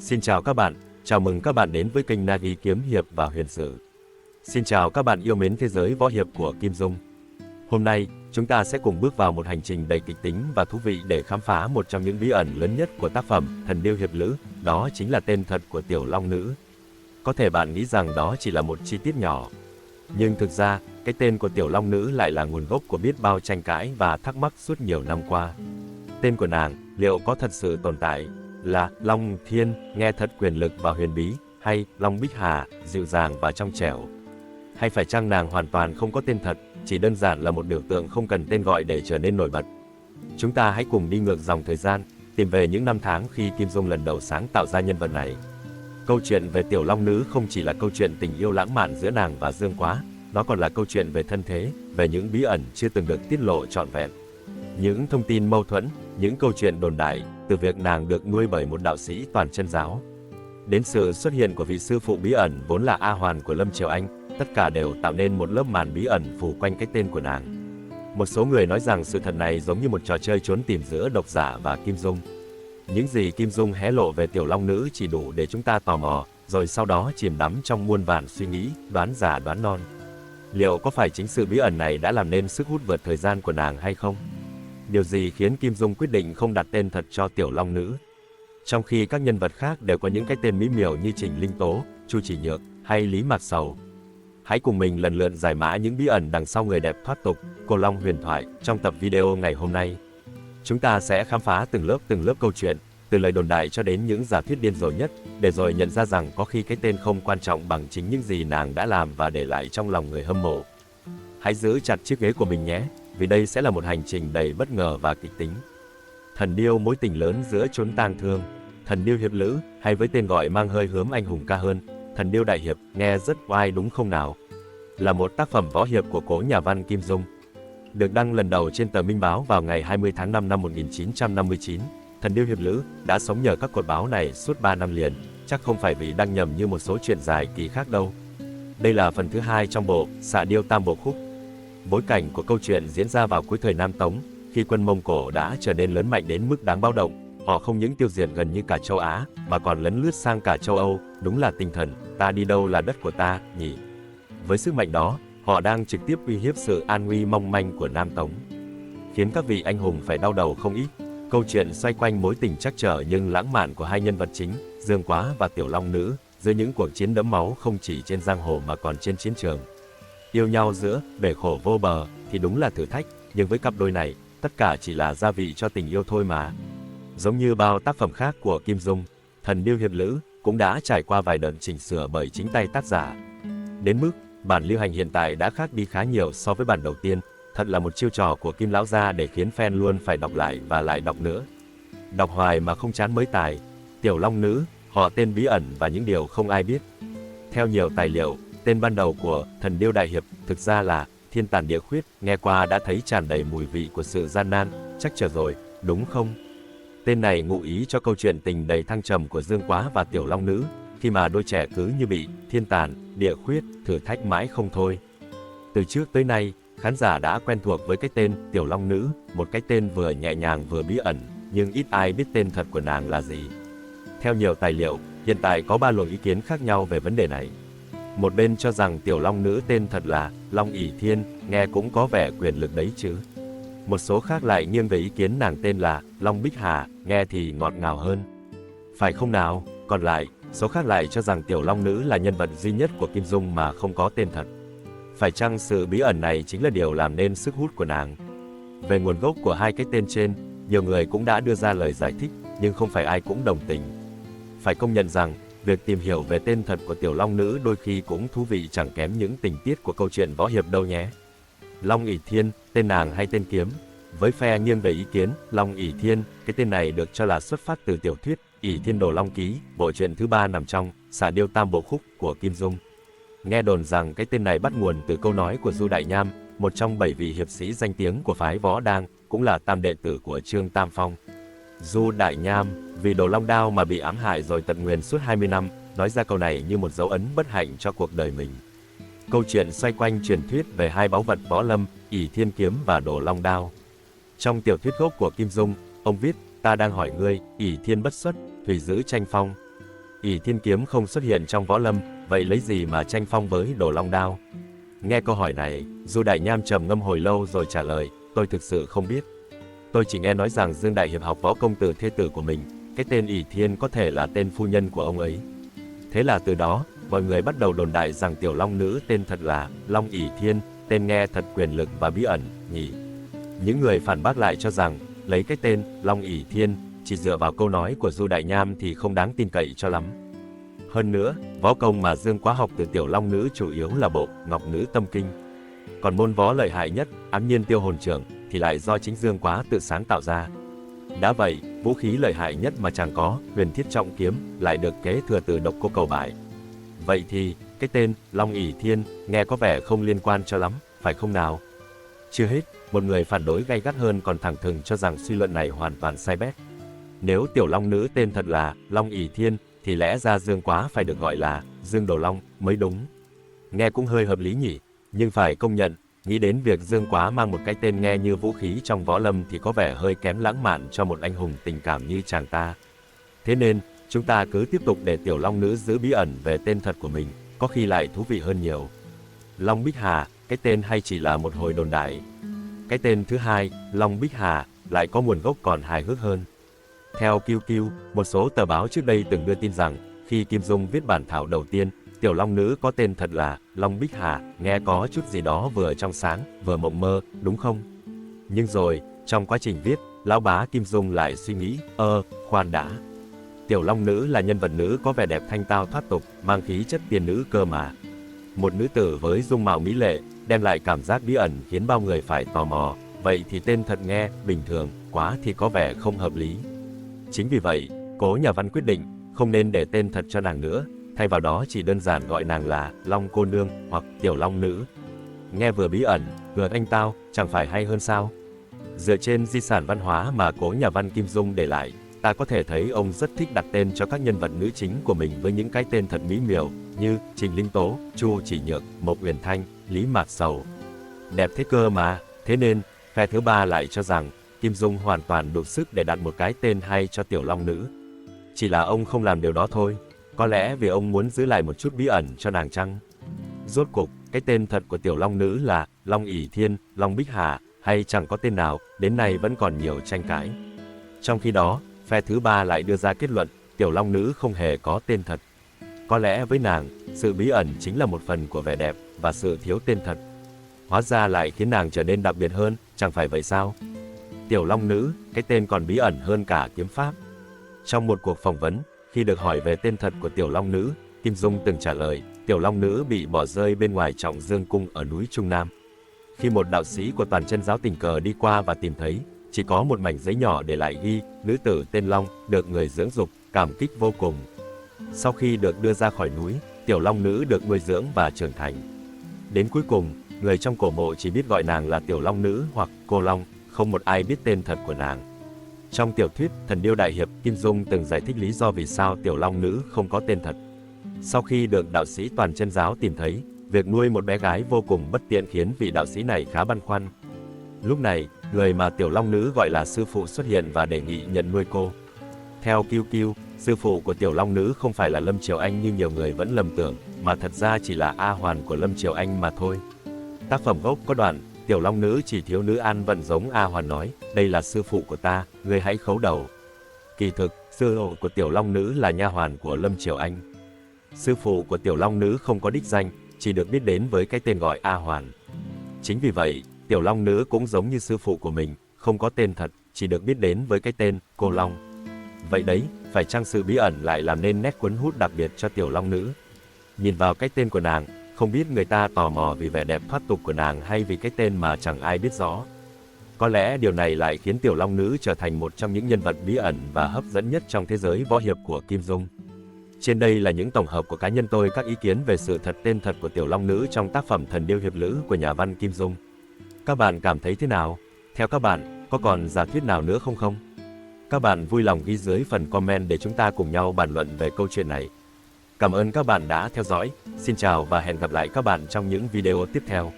Xin chào các bạn, chào mừng các bạn đến với kênh Nagi Kiếm Hiệp và Huyền Sử. Xin chào các bạn yêu mến thế giới võ hiệp của Kim Dung. Hôm nay, chúng ta sẽ cùng bước vào một hành trình đầy kịch tính và thú vị để khám phá một trong những bí ẩn lớn nhất của tác phẩm Thần Điêu Hiệp Lữ, đó chính là tên thật của Tiểu Long Nữ. Có thể bạn nghĩ rằng đó chỉ là một chi tiết nhỏ, nhưng thực ra, cái tên của Tiểu Long Nữ lại là nguồn gốc của biết bao tranh cãi và thắc mắc suốt nhiều năm qua. Tên của nàng, liệu có thật sự tồn tại? Là Long Thiên, nghe thật quyền lực và huyền bí, hay Long Bích Hà, dịu dàng và trong trẻo? Hay phải chăng nàng hoàn toàn không có tên thật, chỉ đơn giản là một biểu tượng không cần tên gọi để trở nên nổi bật? Chúng ta hãy cùng đi ngược dòng thời gian, tìm về những năm tháng khi Kim Dung lần đầu sáng tạo ra nhân vật này. Câu chuyện về Tiểu Long Nữ không chỉ là câu chuyện tình yêu lãng mạn giữa nàng và Dương Quá, nó còn là câu chuyện về thân thế, về những bí ẩn chưa từng được tiết lộ trọn vẹn. Những thông tin mâu thuẫn, những câu chuyện đồn đại, từ việc nàng được nuôi bởi một đạo sĩ toàn chân giáo, đến sự xuất hiện của vị sư phụ bí ẩn vốn là A Hoàn của Lâm Triều Anh, tất cả đều tạo nên một lớp màn bí ẩn phủ quanh cái tên của nàng. Một số người nói rằng sự thật này giống như một trò chơi trốn tìm giữa độc giả và Kim Dung. Những gì Kim Dung hé lộ về Tiểu Long Nữ chỉ đủ để chúng ta tò mò, rồi sau đó chìm đắm trong muôn vàn suy nghĩ, đoán giả đoán non. Liệu có phải chính sự bí ẩn này đã làm nên sức hút vượt thời gian của nàng hay không? Điều gì khiến Kim Dung quyết định không đặt tên thật cho Tiểu Long Nữ, trong khi các nhân vật khác đều có những cái tên mỹ miều như Trình Linh Tố, Chu Chỉ Nhược hay Lý Mạc Sầu? Hãy cùng mình lần lượt giải mã những bí ẩn đằng sau người đẹp thoát tục, cô Long huyền thoại trong tập video ngày hôm nay. Chúng ta sẽ khám phá từng lớp câu chuyện, từ lời đồn đại cho đến những giả thuyết điên rồ nhất, để rồi nhận ra rằng có khi cái tên không quan trọng bằng chính những gì nàng đã làm và để lại trong lòng người hâm mộ. Hãy giữ chặt chiếc ghế của mình nhé, vì đây sẽ là một hành trình đầy bất ngờ và kịch tính. Thần điêu mối tình lớn giữa chốn tang thương. Thần điêu hiệp lữ, hay với tên gọi mang hơi hướng anh hùng ca hơn, Thần điêu đại hiệp, nghe rất oai đúng không nào? Là một tác phẩm võ hiệp của cố nhà văn Kim Dung. Được đăng lần đầu trên tờ Minh Báo vào ngày 20 tháng 5 năm 1959, Thần điêu hiệp lữ đã sống nhờ các cột báo này suốt 3 năm liền, chắc không phải vì đăng nhầm như một số truyện dài kỳ khác đâu. Đây là phần thứ 2 trong bộ Xạ Điêu Tam Bộ Khúc. Bối cảnh của câu chuyện diễn ra vào cuối thời Nam Tống, khi quân Mông Cổ đã trở nên lớn mạnh đến mức đáng báo động. Họ không những tiêu diệt gần như cả châu Á, mà còn lấn lướt sang cả châu Âu, đúng là tinh thần, ta đi đâu là đất của ta, nhỉ? Với sức mạnh đó, họ đang trực tiếp uy hiếp sự an nguy mong manh của Nam Tống, khiến các vị anh hùng phải đau đầu không ít. Câu chuyện xoay quanh mối tình trắc trở nhưng lãng mạn của hai nhân vật chính, Dương Quá và Tiểu Long Nữ, giữa những cuộc chiến đẫm máu không chỉ trên giang hồ mà còn trên chiến trường. Yêu nhau giữa bể khổ vô bờ thì đúng là thử thách, nhưng với cặp đôi này, tất cả chỉ là gia vị cho tình yêu thôi mà. Giống như bao tác phẩm khác của Kim Dung, Thần điêu hiệp lữ cũng đã trải qua vài đợt chỉnh sửa bởi chính tay tác giả. Đến mức, bản lưu hành hiện tại đã khác đi khá nhiều so với bản đầu tiên, thật là một chiêu trò của Kim lão gia để khiến fan luôn phải đọc lại và lại đọc nữa. Đọc hoài mà không chán mới tài. Tiểu Long Nữ, họ tên bí ẩn và những điều không ai biết. Theo nhiều tài liệu, tên ban đầu của Thần điêu đại hiệp thực ra là Thiên Tàn Địa Khuyết, nghe qua đã thấy tràn đầy mùi vị của sự gian nan, chắc chờ rồi, đúng không? Tên này ngụ ý cho câu chuyện tình đầy thăng trầm của Dương Quá và Tiểu Long Nữ, khi mà đôi trẻ cứ như bị thiên tàn, địa khuyết, thử thách mãi không thôi. Từ trước tới nay, khán giả đã quen thuộc với cái tên Tiểu Long Nữ, một cái tên vừa nhẹ nhàng vừa bí ẩn, nhưng ít ai biết tên thật của nàng là gì. Theo nhiều tài liệu, hiện tại có 3 luồng ý kiến khác nhau về vấn đề này. Một bên cho rằng Tiểu Long Nữ tên thật là Long ỷ Thiên, nghe cũng có vẻ quyền lực đấy chứ. Một số khác lại nghiêng về ý kiến nàng tên là Long Bích Hà, nghe thì ngọt ngào hơn. Phải không nào? Còn lại, số khác lại cho rằng Tiểu Long Nữ là nhân vật duy nhất của Kim Dung mà không có tên thật. Phải chăng sự bí ẩn này chính là điều làm nên sức hút của nàng? Về nguồn gốc của hai cái tên trên, nhiều người cũng đã đưa ra lời giải thích, nhưng không phải ai cũng đồng tình. Phải công nhận rằng, việc tìm hiểu về tên thật của Tiểu Long Nữ đôi khi cũng thú vị chẳng kém những tình tiết của câu chuyện võ hiệp đâu nhé. Long ỷ Thiên, tên nàng hay tên kiếm? Với phe nghiêng về ý kiến Long ỷ Thiên, cái tên này được cho là xuất phát từ tiểu thuyết ỷ Thiên Đồ Long Ký, bộ truyện thứ 3 nằm trong Xạ Điêu Tam Bộ Khúc của Kim Dung. Nghe đồn rằng cái tên này bắt nguồn từ câu nói của Du Đại Nham, một trong 7 vị hiệp sĩ danh tiếng của phái Võ Đang, cũng là tam đệ tử của Trương Tam Phong. Du Đại Nham vì Đồ Long Đao mà bị ám hại rồi tận nguyền suốt 20 năm, nói ra câu này như một dấu ấn bất hạnh cho cuộc đời mình. Câu chuyện xoay quanh truyền thuyết về hai báu vật võ lâm, ỷ Thiên Kiếm và Đồ Long Đao. Trong tiểu thuyết gốc của Kim Dung, ông viết: ta đang hỏi ngươi, ỷ thiên bất xuất, thủy giữ tranh phong. ỷ thiên kiếm không xuất hiện trong võ lâm, vậy lấy gì mà tranh phong với Đồ Long đao? Nghe câu hỏi này, Du Đại Nham trầm ngâm hồi lâu rồi trả lời, tôi thực sự không biết. Tôi chỉ nghe nói rằng Dương Đại Hiệp học võ công từ thê tử của mình, cái tên ỷ thiên có thể là tên phu nhân của ông ấy. Thế là từ đó, mọi người bắt đầu đồn đại rằng tiểu long nữ tên thật là Long ỷ thiên, tên nghe thật quyền lực và bí ẩn, nhỉ. Những người phản bác lại cho rằng, lấy cái tên Long ỷ thiên, chỉ dựa vào câu nói của Du Đại Nham thì không đáng tin cậy cho lắm. Hơn nữa, võ công mà Dương Quá học từ tiểu long nữ chủ yếu là bộ Ngọc Nữ Tâm Kinh. Còn môn võ lợi hại nhất, Ám Nhiên Tiêu Hồn Trưởng, thì lại do chính Dương Quá tự sáng tạo ra. Đã vậy, vũ khí lợi hại nhất mà chàng có, Huyền Thiết Trọng Kiếm, lại được kế thừa từ Độc Cô Cầu Bại. Vậy thì, cái tên Long ỷ thiên nghe có vẻ không liên quan cho lắm, phải không nào? Chưa hết, một người phản đối gay gắt hơn còn thẳng thừng cho rằng suy luận này hoàn toàn sai bét. Nếu tiểu long nữ tên thật là Long ỷ thiên, thì lẽ ra Dương Quá phải được gọi là Dương Đồ Long mới đúng. Nghe cũng hơi hợp lý nhỉ, nhưng phải công nhận, nghĩ đến việc Dương Quá mang một cái tên nghe như vũ khí trong võ lâm thì có vẻ hơi kém lãng mạn cho một anh hùng tình cảm như chàng ta. Thế nên, chúng ta cứ tiếp tục để tiểu long nữ giữ bí ẩn về tên thật của mình, có khi lại thú vị hơn nhiều. Long Bích Hà, cái tên hay chỉ là một hồi đồn đại? Cái tên thứ hai, Long Bích Hà, lại có nguồn gốc còn hài hước hơn. Theo QQ, một số tờ báo trước đây từng đưa tin rằng, khi Kim Dung viết bản thảo đầu tiên, tiểu long nữ có tên thật là Long Bích Hà, nghe có chút gì đó vừa trong sáng, vừa mộng mơ, đúng không? Nhưng rồi, trong quá trình viết, lão bá Kim Dung lại suy nghĩ, khoan đã. Tiểu long nữ là nhân vật nữ có vẻ đẹp thanh tao thoát tục, mang khí chất tiên nữ cơ mà. Một nữ tử với dung mạo mỹ lệ, đem lại cảm giác bí ẩn khiến bao người phải tò mò, vậy thì tên thật nghe bình thường quá thì có vẻ không hợp lý. Chính vì vậy, Cố nhà văn quyết định không nên để tên thật cho nàng nữa, thay vào đó chỉ đơn giản gọi nàng là Long cô nương hoặc tiểu long nữ. Nghe vừa bí ẩn, vừa thanh tao, chẳng phải hay hơn sao? Dựa trên di sản văn hóa mà Cố nhà văn Kim Dung để lại, ta có thể thấy ông rất thích đặt tên cho các nhân vật nữ chính của mình với những cái tên thật mỹ miều như Trình Linh Tố, Chu Chỉ Nhược, Mộc Uyển Thanh, Lý Mạt Sầu. Đẹp thế cơ mà, thế nên, phe thứ ba lại cho rằng Kim Dung hoàn toàn đủ sức để đặt một cái tên hay cho tiểu long nữ. Chỉ là ông không làm điều đó thôi, có lẽ vì ông muốn giữ lại một chút bí ẩn cho nàng chăng? Rốt cuộc, cái tên thật của tiểu long nữ là Long ỷ thiên, Long Bích Hà, hay chẳng có tên nào, đến nay vẫn còn nhiều tranh cãi. Trong khi đó, phe thứ ba lại đưa ra kết luận, tiểu long nữ không hề có tên thật. Có lẽ với nàng, sự bí ẩn chính là một phần của vẻ đẹp và sự thiếu tên thật. Hóa ra lại khiến nàng trở nên đặc biệt hơn, chẳng phải vậy sao? Tiểu long nữ, cái tên còn bí ẩn hơn cả kiếm pháp. Trong một cuộc phỏng vấn, khi được hỏi về tên thật của tiểu long nữ, Kim Dung từng trả lời, tiểu long nữ bị bỏ rơi bên ngoài Trọng Dương Cung ở núi Trung Nam. Khi một đạo sĩ của Toàn Chân giáo tình cờ đi qua và tìm thấy, chỉ có một mảnh giấy nhỏ để lại ghi, nữ tử tên Long, được người dưỡng dục, cảm kích vô cùng. Sau khi được đưa ra khỏi núi, tiểu long nữ được nuôi dưỡng và trưởng thành. Đến cuối cùng, người trong cổ mộ chỉ biết gọi nàng là tiểu long nữ hoặc cô Long, không một ai biết tên thật của nàng. Trong tiểu thuyết Thần Điêu Đại Hiệp, Kim Dung từng giải thích lý do vì sao tiểu long nữ không có tên thật. Sau khi được đạo sĩ Toàn Chân giáo tìm thấy, việc nuôi một bé gái vô cùng bất tiện khiến vị đạo sĩ này khá băn khoăn. Lúc này, người mà tiểu long nữ gọi là sư phụ xuất hiện và đề nghị nhận nuôi cô. Theo QQ, sư phụ của tiểu long nữ không phải là Lâm Triều Anh như nhiều người vẫn lầm tưởng, mà thật ra chỉ là A Hoàn của Lâm Triều Anh mà thôi. Tác phẩm gốc có đoạn, tiểu long nữ chỉ thiếu nữ An Vận giống A Hoàn nói, đây là sư phụ của ta, ngươi hãy khấu đầu. Kỳ thực, sư phụ của tiểu long nữ là nha hoàn của Lâm Triều Anh. Sư phụ của tiểu long nữ không có đích danh, chỉ được biết đến với cái tên gọi A Hoàn. Chính vì vậy, tiểu long nữ cũng giống như sư phụ của mình, không có tên thật, chỉ được biết đến với cái tên cô Long. Vậy đấy, phải chăng sự bí ẩn lại làm nên nét cuốn hút đặc biệt cho tiểu long nữ? Nhìn vào cái tên của nàng, không biết người ta tò mò vì vẻ đẹp thoát tục của nàng hay vì cái tên mà chẳng ai biết rõ. Có lẽ điều này lại khiến tiểu long nữ trở thành một trong những nhân vật bí ẩn và hấp dẫn nhất trong thế giới võ hiệp của Kim Dung. Trên đây là những tổng hợp của cá nhân tôi các ý kiến về sự thật tên thật của tiểu long nữ trong tác phẩm Thần Điêu Hiệp Lữ của nhà văn Kim Dung. Các bạn cảm thấy thế nào? Theo các bạn, có còn giả thuyết nào nữa không? Các bạn vui lòng ghi dưới phần comment để chúng ta cùng nhau bàn luận về câu chuyện này. Cảm ơn các bạn đã theo dõi, xin chào và hẹn gặp lại các bạn trong những video tiếp theo.